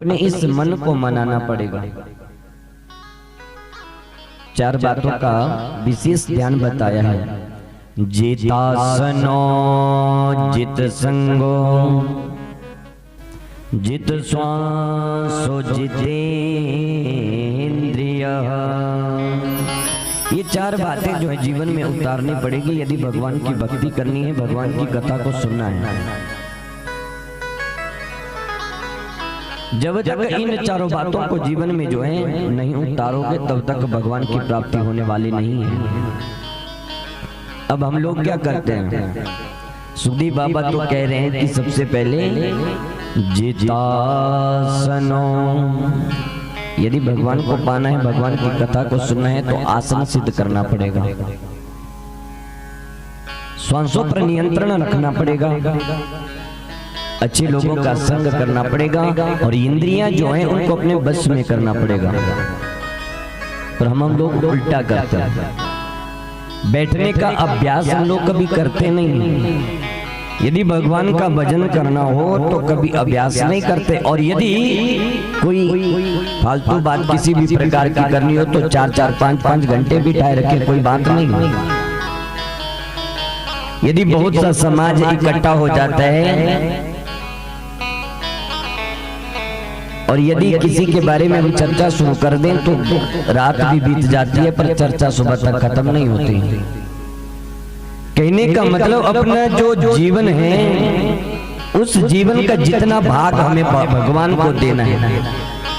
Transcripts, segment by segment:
अपने इस मन को मनाना पड़ेगा। 4 बातों का विशेष ध्यान बताया है। जितासनो जित संगो जित श्वासो जितेन्द्रिय। ये 4 बातें जो है जीवन में उतारनी पड़ेगी यदि भगवान की भक्ति करनी है, भगवान की कथा को सुनना है। जब तक इन 4 बातों को जीवन में जो है नहीं उतारोगे तब तक भगवान की प्राप्ति होने वाली नहीं है। अब हम लोग क्या करते हैं? सुखदेव बाबा तो कह रहे हैं कि सबसे पहले जितासनो, यदि भगवान को पाना है, भगवान की कथा को सुनना है तो आसन सिद्ध करना पड़ेगा, श्वासों पर नियंत्रण रखना पड़ेगा, अच्छे लोगों का संग करना पड़ेगा और इंद्रियां जो हैं उनको अपने बस में करना पड़ेगा। और हम लोग उल्टा करते हैं। बैठने का अभ्यास हम लोग कभी करते नहीं। यदि भगवान का भजन करना हो तो कभी अभ्यास नहीं करते, और यदि कोई फालतू बात किसी भी प्रकार की करनी हो तो 4-4, 5-5 घंटे बिठाए रखे, कोई बात नहीं। यदि बहुत सा समाज इकट्ठा हो जाता है और यदि किसी के बारे में हम चर्चा शुरू कर दें तो रात भी बीत जाती है पर चर्चा सुबह तक खत्म नहीं होती। कहने का मतलब अपना जो जीवन है उस जीवन का जितना भाग हमें भगवान को देना है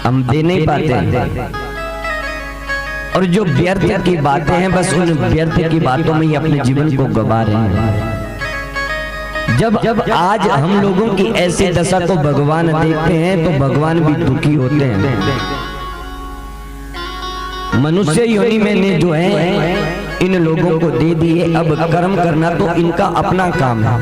हम दे नहीं पाते हैं, और जो व्यर्थ की बातें हैं बस उन व्यर्थ की बातों में ही अपने जीवन को गवा रहे हैं। जब आज हम लोगों की ऐसी दशा को भगवान देखते हैं तो भगवान भी दुखी होते हैं। मनुष्य योनि मैंने जो है इन लोगों को दे दिए, अब कर्म करना तो इनका अपना काम है।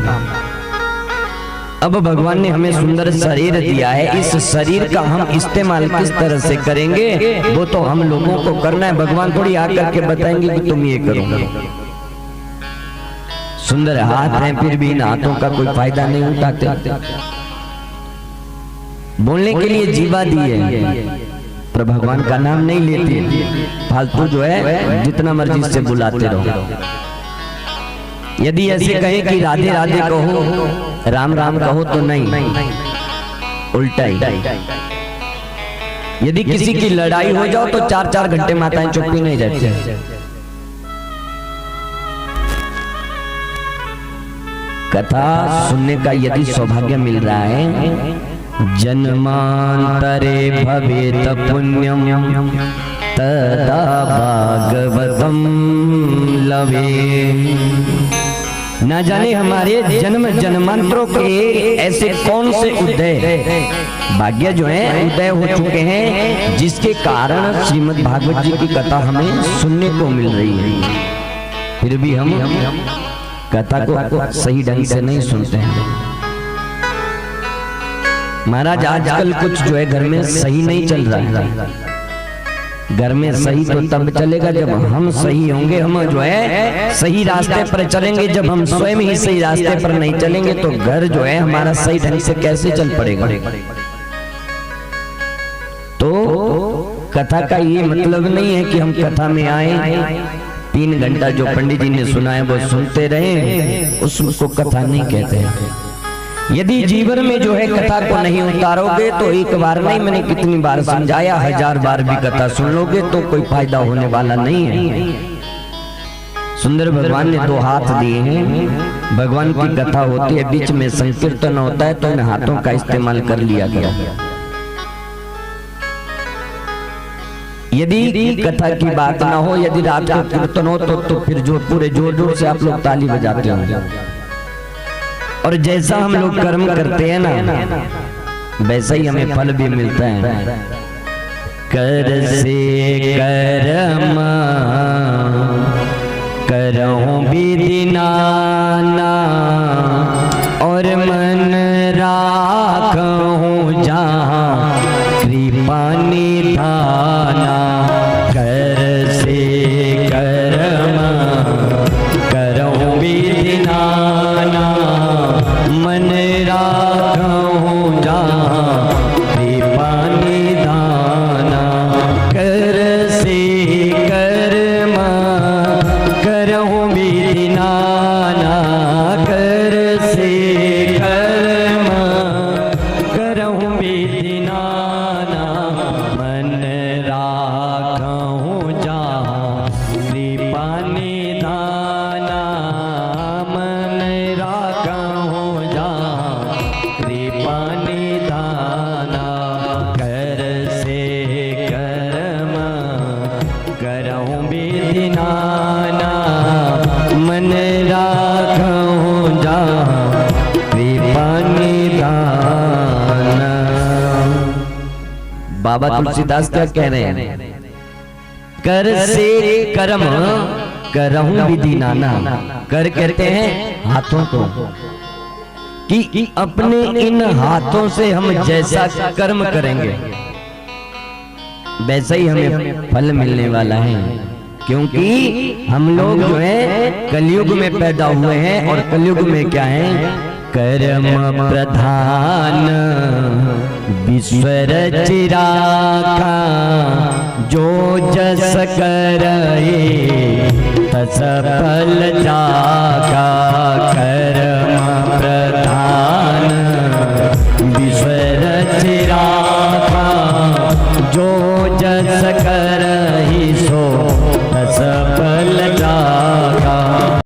अब भगवान ने हमें सुंदर शरीर दिया है, इस शरीर का हम इस्तेमाल किस तरह से करेंगे वो तो हम लोगों को करना है। भगवान थोड़ी आकर के बताएंगे कि तुम ये करो। सुंदर हाथ हैं फिर भी इन हाथों का कोई फायदा नहीं उठाते। बोलने के लिए जीवा दी है पर भगवान का नाम नहीं लेते, फालतू जो है जितना मर्जी से बुलाते रहो। यदि ऐसे कहे कि राधे राधे कहो, राम राम कहो तो नहीं, उल्टा ही। यदि किसी की लड़ाई हो जाओ तो 4-4 घंटे माताएं चुप्पी नहीं रहती। कथा सुनने का यदि सौभाग्य मिल रहा है, जन्मांतरे भवेत पुण्यम तदा भागवतम लवे। न जाने हमारे जन्म जन्मांतरों के ऐसे कौन से उदय भाग्य जो है उदय हो चुके हैं जिसके कारण श्रीमद् भागवत जी की कथा हमें सुनने को मिल रही है, फिर भी हम कथा को सही ढंग से नहीं सुनते हैं। महाराज आजकल कुछ जो है घर में सही नहीं चल रहा है। घर में सही तो तब चलेगा जब हम सही होंगे, हम जो है सही रास्ते पर चलेंगे। जब हम स्वयं ही सही रास्ते पर नहीं चलेंगे तो घर जो है हमारा सही ढंग से कैसे चल पड़ेगा। तो कथा का ये मतलब नहीं है कि हम कथा में आए 3 घंटा जो पंडित जी ने सुनाया वो सुनते रहे, उसको कथा नहीं कहते हैं। यदि जीवन में जो है कथा को नहीं उतारोगे तो एक बार नहीं, मैंने कितनी बार समझाया, 1000 बार भी कथा सुन लोगे तो कोई फायदा होने वाला नहीं है। सुंदर भगवान ने 2 हाथ दिए हैं, भगवान की कथा होती है, बीच में संकीर्तन होता है तो इन हाथों का इस्तेमाल कर लिया गया। यदि कथा की बात ना हो, यदि रात को कीर्तन हो तो फिर जो पूरे जोर जोर से आप लोग ताली बजाते होंगे। और जैसा हम लोग कर्म करते हैं ना वैसा ही हमें फल भी मिलता है। कर से कर्म करहूं विधि नाना और मन राखूं जहाँ कृपा निधाना। कर से कर्म करहूं विधि नाना मन राखूं जहाँ कृपा कृपानिधाना कर से कर्म करऊं विधि नाना मन राखूं जा कृपानिधाना। बाबा तुलसीदास क्या कह रहे हैं? कर से कर्म करहूं विधि नाना। कर कहते हैं हाथों को, कि अपने इन हाथों से हम जैसा कर्म करेंगे वैसा ही हमें फल मिलने वाला है। क्योंकि हम लोग जो है कलयुग में पैदा हुए हैं, और कलयुग में क्या है? कर्म प्रधान विश्व रचिराका, जो जस करे तस फल जा